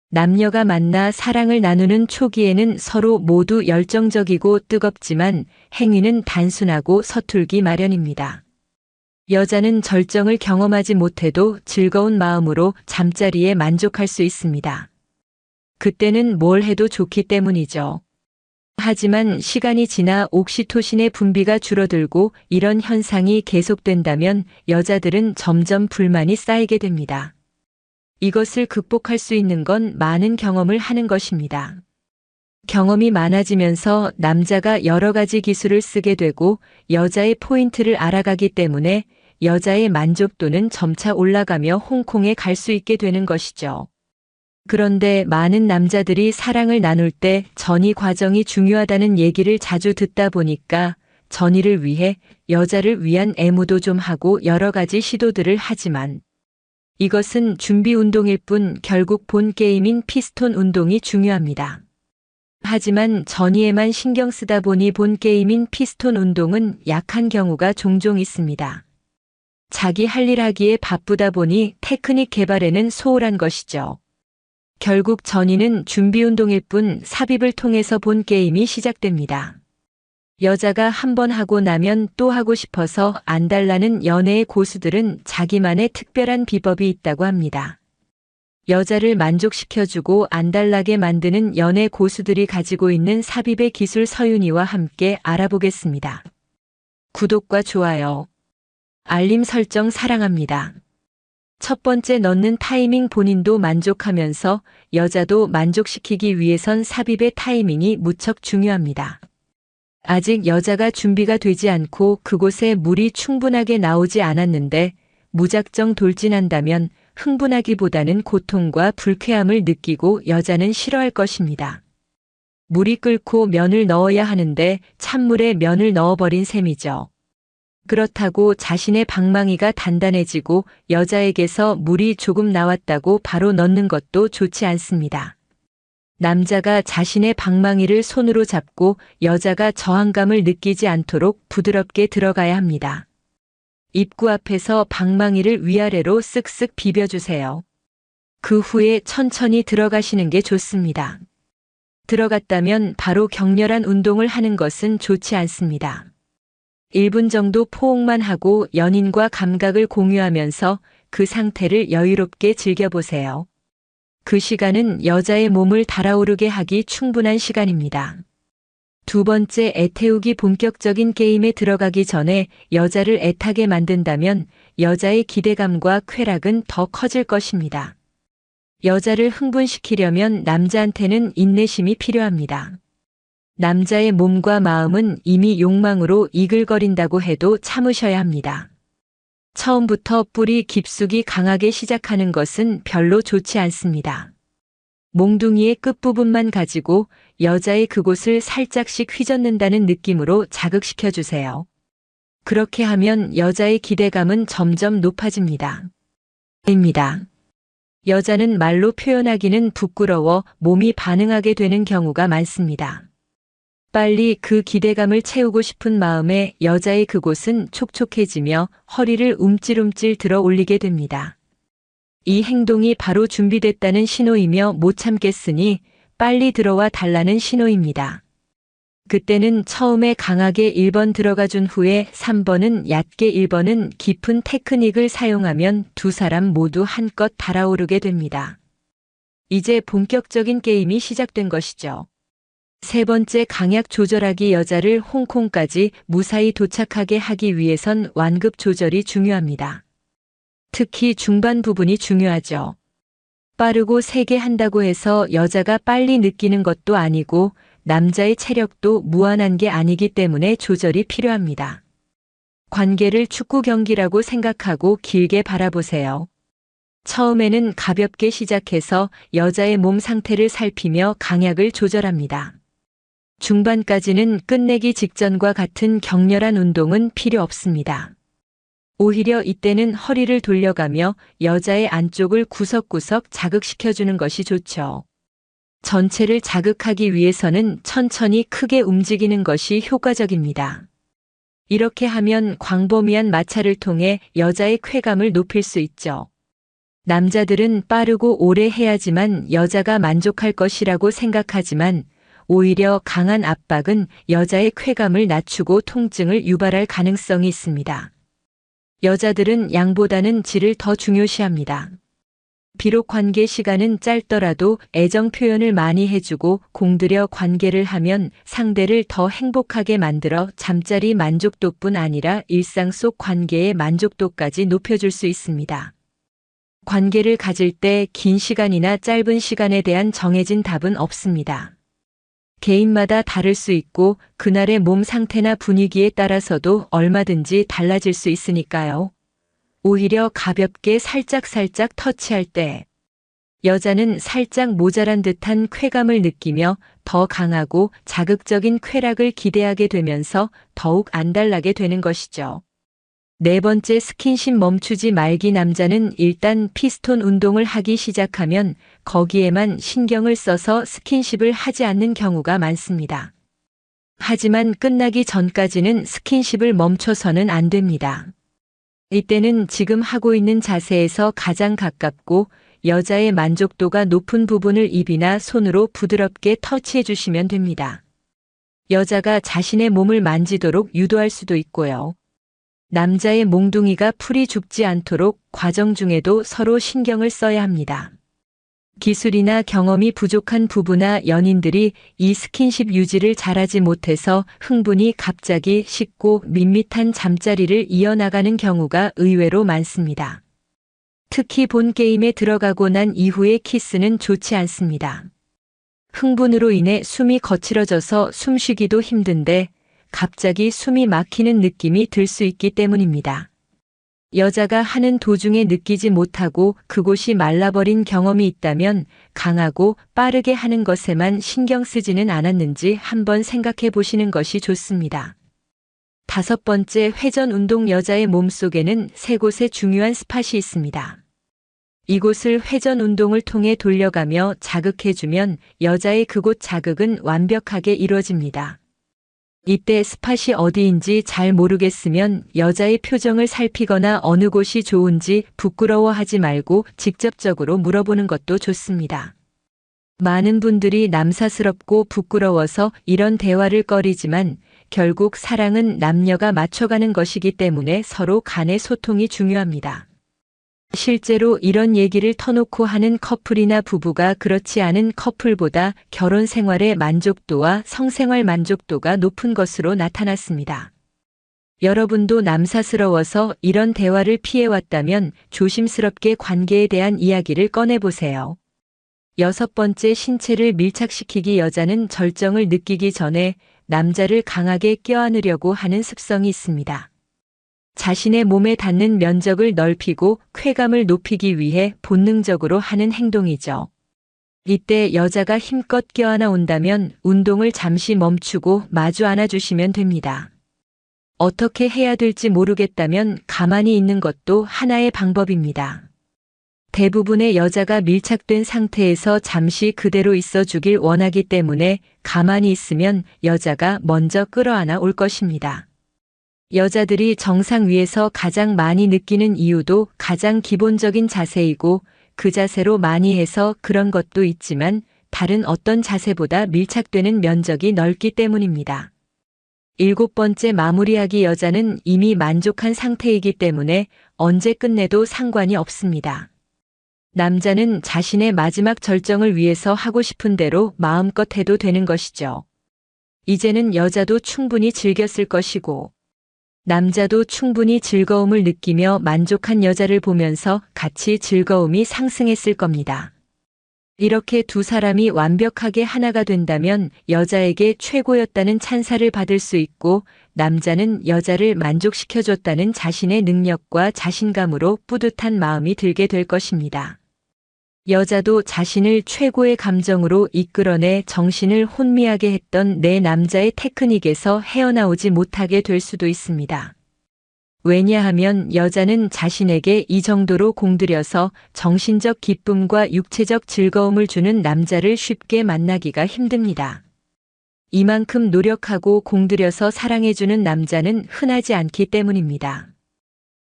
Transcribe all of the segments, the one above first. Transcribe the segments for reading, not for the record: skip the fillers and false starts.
남녀가 만나 사랑을 나누는 초기에는 서로 모두 열정적이고 뜨겁지만 행위는 단순하고 서툴기 마련입니다. 여자는 절정을 경험하지 못해도 즐거운 마음으로 잠자리에 만족할 수 있습니다. 그때는 뭘 해도 좋기 때문이죠. 하지만 시간이 지나 옥시토신의 분비가 줄어들고 이런 현상이 계속된다면 여자들은 점점 불만이 쌓이게 됩니다. 이것을 극복할 수 있는 건 많은 경험을 하는 것입니다. 경험이 많아지면서 남자가 여러 가지 기술을 쓰게 되고 여자의 포인트를 알아가기 때문에 여자의 만족도는 점차 올라가며 홍콩에 갈 수 있게 되는 것이죠. 그런데 많은 남자들이 사랑을 나눌 때 전이 과정이 중요하다는 얘기를 자주 듣다 보니까 전이를 위해 여자를 위한 애무도 좀 하고 여러 가지 시도들을 하지만 이것은 준비 운동일 뿐 결국 본 게임인 피스톤 운동이 중요합니다. 하지만 전이에만 신경 쓰다 보니 본 게임인 피스톤 운동은 약한 경우가 종종 있습니다. 자기 할 일 하기에 바쁘다 보니 테크닉 개발에는 소홀한 것이죠. 결국 전이는 준비 운동일 뿐 삽입을 통해서 본 게임이 시작됩니다. 여자가 한 번 하고 나면 또 하고 싶어서 안 달라는 연애의 고수들은 자기만의 특별한 비법이 있다고 합니다. 여자를 만족시켜주고 안 달라게 만드는 연애 고수들이 가지고 있는 삽입의 기술 서윤이와 함께 알아보겠습니다. 구독과 좋아요, 알림 설정 사랑합니다. 첫 번째, 넣는 타이밍. 본인도 만족하면서 여자도 만족시키기 위해선 삽입의 타이밍이 무척 중요합니다. 아직 여자가 준비가 되지 않고 그곳에 물이 충분하게 나오지 않았는데 무작정 돌진한다면 흥분하기보다는 고통과 불쾌함을 느끼고 여자는 싫어할 것입니다. 물이 끓고 면을 넣어야 하는데 찬물에 면을 넣어버린 셈이죠. 그렇다고 자신의 방망이가 단단해지고 여자에게서 물이 조금 나왔다고 바로 넣는 것도 좋지 않습니다. 남자가 자신의 방망이를 손으로 잡고 여자가 저항감을 느끼지 않도록 부드럽게 들어가야 합니다. 입구 앞에서 방망이를 위아래로 쓱쓱 비벼주세요. 그 후에 천천히 들어가시는 게 좋습니다. 들어갔다면 바로 격렬한 운동을 하는 것은 좋지 않습니다. 1분 정도 포옹만 하고 연인과 감각을 공유하면서 그 상태를 여유롭게 즐겨보세요. 그 시간은 여자의 몸을 달아오르게 하기 충분한 시간입니다. 두 번째, 애태우기. 본격적인 게임에 들어가기 전에 여자를 애타게 만든다면 여자의 기대감과 쾌락은 더 커질 것입니다. 여자를 흥분시키려면 남자한테는 인내심이 필요합니다. 남자의 몸과 마음은 이미 욕망으로 이글거린다고 해도 참으셔야 합니다. 처음부터 뿌리 깊숙이 강하게 시작하는 것은 별로 좋지 않습니다. 몽둥이의 끝부분만 가지고 여자의 그곳을 살짝씩 휘젓는다는 느낌으로 자극시켜 주세요. 그렇게 하면 여자의 기대감은 점점 높아집니다. 여자는 말로 표현하기는 부끄러워 몸이 반응하게 되는 경우가 많습니다. 빨리 그 기대감을 채우고 싶은 마음에 여자의 그곳은 촉촉해지며 허리를 움찔움찔 들어 올리게 됩니다. 이 행동이 바로 준비됐다는 신호이며 못 참겠으니 빨리 들어와 달라는 신호입니다. 그때는 처음에 강하게 1번 들어가 준 후에 3번은 얕게 1번은 깊은 테크닉을 사용하면 두 사람 모두 한껏 달아오르게 됩니다. 이제 본격적인 게임이 시작된 것이죠. 세 번째, 강약 조절하기. 여자를 홍콩까지 무사히 도착하게 하기 위해선 완급 조절이 중요합니다. 특히 중반 부분이 중요하죠. 빠르고 세게 한다고 해서 여자가 빨리 느끼는 것도 아니고 남자의 체력도 무한한 게 아니기 때문에 조절이 필요합니다. 관계를 축구 경기라고 생각하고 길게 바라보세요. 처음에는 가볍게 시작해서 여자의 몸 상태를 살피며 강약을 조절합니다. 중반까지는 끝내기 직전과 같은 격렬한 운동은 필요 없습니다. 오히려 이때는 허리를 돌려가며 여자의 안쪽을 구석구석 자극시켜주는 것이 좋죠. 전체를 자극하기 위해서는 천천히 크게 움직이는 것이 효과적입니다. 이렇게 하면 광범위한 마찰을 통해 여자의 쾌감을 높일 수 있죠. 남자들은 빠르고 오래 해야지만 여자가 만족할 것이라고 생각하지만 오히려 강한 압박은 여자의 쾌감을 낮추고 통증을 유발할 가능성이 있습니다. 여자들은 양보다는 질을 더 중요시합니다. 비록 관계 시간은 짧더라도 애정 표현을 많이 해주고 공들여 관계를 하면 상대를 더 행복하게 만들어 잠자리 만족도뿐 아니라 일상 속 관계의 만족도까지 높여줄 수 있습니다. 관계를 가질 때 긴 시간이나 짧은 시간에 대한 정해진 답은 없습니다. 개인마다 다를 수 있고 그날의 몸 상태나 분위기에 따라서도 얼마든지 달라질 수 있으니까요. 오히려 가볍게 살짝 터치할 때 여자는 살짝 모자란 듯한 쾌감을 느끼며 더 강하고 자극적인 쾌락을 기대하게 되면서 더욱 안달나게 되는 것이죠. 네 번째, 스킨십 멈추지 말기. 남자는 일단 피스톤 운동을 하기 시작하면 거기에만 신경을 써서 스킨십을 하지 않는 경우가 많습니다. 하지만 끝나기 전까지는 스킨십을 멈춰서는 안 됩니다. 이때는 지금 하고 있는 자세에서 가장 가깝고 여자의 만족도가 높은 부분을 입이나 손으로 부드럽게 터치해 주시면 됩니다. 여자가 자신의 몸을 만지도록 유도할 수도 있고요. 남자의 몽둥이가 풀이 죽지 않도록 과정 중에도 서로 신경을 써야 합니다. 기술이나 경험이 부족한 부부나 연인들이 이 스킨십 유지를 잘하지 못해서 흥분이 갑자기 식고 밋밋한 잠자리를 이어나가는 경우가 의외로 많습니다. 특히 본 게임에 들어가고 난 이후의 키스는 좋지 않습니다. 흥분으로 인해 숨이 거칠어져서 숨쉬기도 힘든데 갑자기 숨이 막히는 느낌이 들 수 있기 때문입니다. 여자가 하는 도중에 느끼지 못하고 그곳이 말라버린 경험이 있다면 강하고 빠르게 하는 것에만 신경 쓰지는 않았는지 한번 생각해 보시는 것이 좋습니다. 다섯 번째, 회전 운동. 여자의 몸속에는 세 곳의 중요한 스팟이 있습니다. 이곳을 회전 운동을 통해 돌려가며 자극해주면 여자의 그곳 자극은 완벽하게 이루어집니다. 이때 스팟이 어디인지 잘 모르겠으면 여자의 표정을 살피거나 어느 곳이 좋은지 부끄러워하지 말고 직접적으로 물어보는 것도 좋습니다. 많은 분들이 남사스럽고 부끄러워서 이런 대화를 꺼리지만 결국 사랑은 남녀가 맞춰가는 것이기 때문에 서로 간의 소통이 중요합니다. 실제로 이런 얘기를 터놓고 하는 커플이나 부부가 그렇지 않은 커플보다 결혼 생활의 만족도와 성생활 만족도가 높은 것으로 나타났습니다. 여러분도 남사스러워서 이런 대화를 피해왔다면 조심스럽게 관계에 대한 이야기를 꺼내보세요. 여섯 번째, 신체를 밀착시키기. 여자는 절정을 느끼기 전에 남자를 강하게 껴안으려고 하는 습성이 있습니다. 자신의 몸에 닿는 면적을 넓히고 쾌감을 높이기 위해 본능적으로 하는 행동이죠. 이때 여자가 힘껏 껴안아 온다면 운동을 잠시 멈추고 마주 안아주시면 됩니다. 어떻게 해야 될지 모르겠다면 가만히 있는 것도 하나의 방법입니다. 대부분의 여자가 밀착된 상태에서 잠시 그대로 있어 주길 원하기 때문에 가만히 있으면 여자가 먼저 끌어안아 올 것입니다. 여자들이 정상 위에서 가장 많이 느끼는 이유도 가장 기본적인 자세이고 그 자세로 많이 해서 그런 것도 있지만 다른 어떤 자세보다 밀착되는 면적이 넓기 때문입니다. 일곱 번째, 마무리하기. 여자는 이미 만족한 상태이기 때문에 언제 끝내도 상관이 없습니다. 남자는 자신의 마지막 절정을 위해서 하고 싶은 대로 마음껏 해도 되는 것이죠. 이제는 여자도 충분히 즐겼을 것이고 남자도 충분히 즐거움을 느끼며 만족한 여자를 보면서 같이 즐거움이 상승했을 겁니다. 이렇게 두 사람이 완벽하게 하나가 된다면 여자에게 최고였다는 찬사를 받을 수 있고 남자는 여자를 만족시켜줬다는 자신의 능력과 자신감으로 뿌듯한 마음이 들게 될 것입니다. 여자도 자신을 최고의 감정으로 이끌어내 정신을 혼미하게 했던 내 남자의 테크닉에서 헤어나오지 못하게 될 수도 있습니다. 왜냐하면 여자는 자신에게 이 정도로 공들여서 정신적 기쁨과 육체적 즐거움을 주는 남자를 쉽게 만나기가 힘듭니다. 이만큼 노력하고 공들여서 사랑해주는 남자는 흔하지 않기 때문입니다.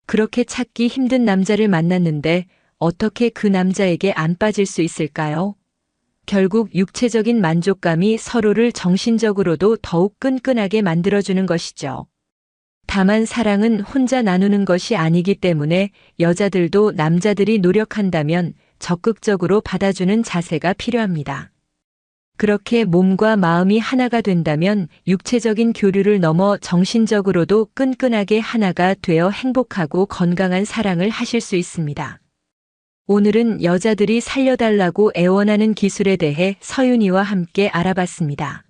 그렇게 찾기 힘든 남자를 만났는데 어떻게 그 남자에게 안 빠질 수 있을까요? 결국 육체적인 만족감이 서로를 정신적으로도 더욱 끈끈하게 만들어주는 것이죠. 다만 사랑은 혼자 나누는 것이 아니기 때문에 여자들도 남자들이 노력한다면 적극적으로 받아주는 자세가 필요합니다. 그렇게 몸과 마음이 하나가 된다면 육체적인 교류를 넘어 정신적으로도 끈끈하게 하나가 되어 행복하고 건강한 사랑을 하실 수 있습니다. 오늘은 여자들이 살려달라고 애원하는 기술에 대해 서윤이와 함께 알아봤습니다.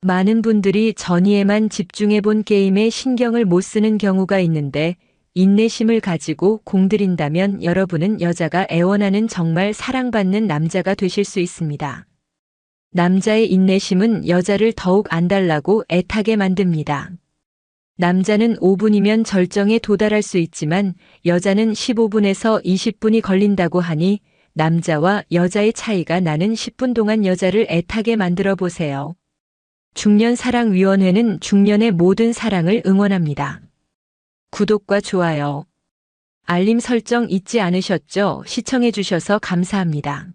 많은 분들이 전이에만 집중해 본 게임에 신경을 못 쓰는 경우가 있는데 인내심을 가지고 공들인다면 여러분은 여자가 애원하는 정말 사랑받는 남자가 되실 수 있습니다. 남자의 인내심은 여자를 더욱 안달나고 애타게 만듭니다. 남자는 5분이면 절정에 도달할 수 있지만 여자는 15분에서 20분이 걸린다고 하니 남자와 여자의 차이가 나는 10분 동안 여자를 애타게 만들어 보세요. 중년사랑위원회는 중년의 모든 사랑을 응원합니다. 구독과 좋아요, 알림 설정 잊지 않으셨죠? 시청해 주셔서 감사합니다.